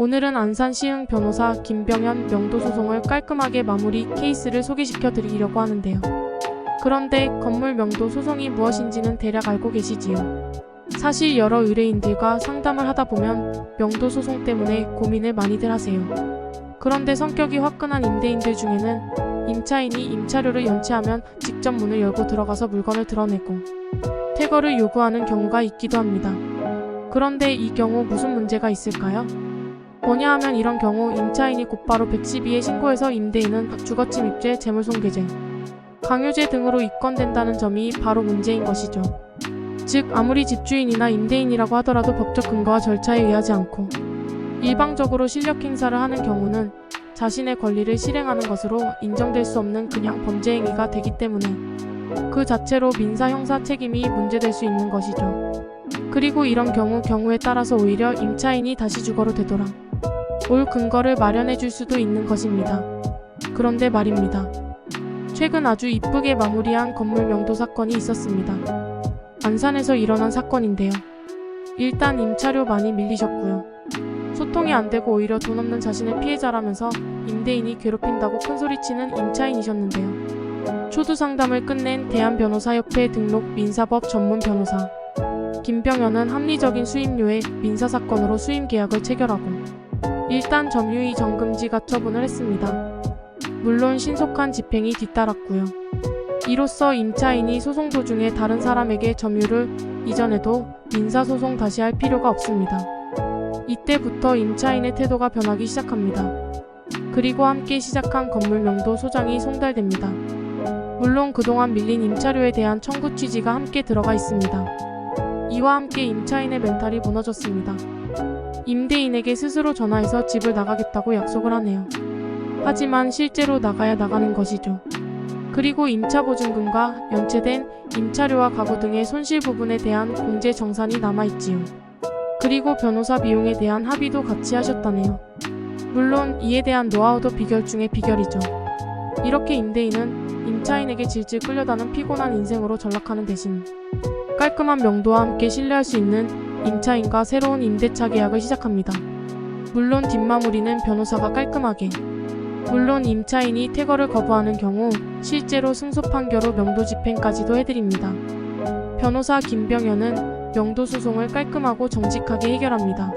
오늘은 안산 시흥 변호사 김병현 명도 소송을 깔끔하게 마무리 케이스를 소개시켜 드리려고 하는데요. 그런데 건물 명도 소송이 무엇인지는 대략 알고 계시지요? 사실 여러 의뢰인들과 상담을 하다 보면 명도 소송 때문에 고민을 많이들 하세요. 그런데 성격이 화끈한 임대인들 중에는 임차인이 임차료를 연체하면 직접 문을 열고 들어가서 물건을 드러내고 퇴거를 요구하는 경우가 있기도 합니다. 그런데 이 경우 무슨 문제가 있을까요? 뭐냐 하면 이런 경우 임차인이 곧바로 112에 신고해서 임대인은 주거침입죄, 재물손괴죄, 강요죄 등으로 입건된다는 점이 바로 문제인 것이죠. 즉 아무리 집주인이나 임대인이라고 하더라도 법적 근거와 절차에 의하지 않고 일방적으로 실력 행사를 하는 경우는 자신의 권리를 실행하는 것으로 인정될 수 없는 그냥 범죄 행위가 되기 때문에 그 자체로 민사 형사 책임이 문제될 수 있는 것이죠. 그리고 이런 경우에 따라서 오히려 임차인이 다시 주거로 되돌아 올 근거를 마련해 줄 수도 있는 것입니다. 그런데 말입니다. 최근 아주 이쁘게 마무리한 건물 명도 사건이 있었습니다. 안산에서 일어난 사건인데요. 일단 임차료 많이 밀리셨고요. 소통이 안 되고 오히려 돈 없는 자신의 피해자라면서 임대인이 괴롭힌다고 큰소리치는 임차인이셨는데요. 초두 상담을 끝낸 대한변호사협회 등록 민사법 전문 변호사 김병현은 합리적인 수임료의 민사사건으로 수임계약을 체결하고 일단 점유의 정금지 가처분을 했습니다. 물론 신속한 집행이 뒤따랐고요. 이로써 임차인이 소송 도중에 다른 사람에게 점유를 이전해도 민사소송 다시 할 필요가 없습니다. 이때부터 임차인의 태도가 변하기 시작합니다. 그리고 함께 시작한 건물 명도 소장이 송달됩니다. 물론 그동안 밀린 임차료에 대한 청구 취지가 함께 들어가 있습니다. 이와 함께 임차인의 멘탈이 무너졌습니다. 임대인에게 스스로 전화해서 집을 나가겠다고 약속을 하네요. 하지만 실제로 나가야 나가는 것이죠. 그리고 임차보증금과 연체된 임차료와 가구 등의 손실 부분에 대한 공제 정산이 남아있지요. 그리고 변호사 비용에 대한 합의도 같이 하셨다네요. 물론 이에 대한 노하우도 비결 중에 비결이죠. 이렇게 임대인은 임차인에게 질질 끌려다는 피곤한 인생으로 전락하는 대신 깔끔한 명도와 함께 신뢰할 수 있는 임차인과 새로운 임대차 계약을 시작합니다. 물론 뒷마무리는 변호사가 깔끔하게, 물론 임차인이 퇴거를 거부하는 경우 실제로 승소 판결 후 명도 집행까지도 해드립니다. 변호사 김병현은 명도 소송을 깔끔하고 정직하게 해결합니다.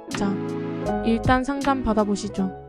자, 일단 상담 받아보시죠.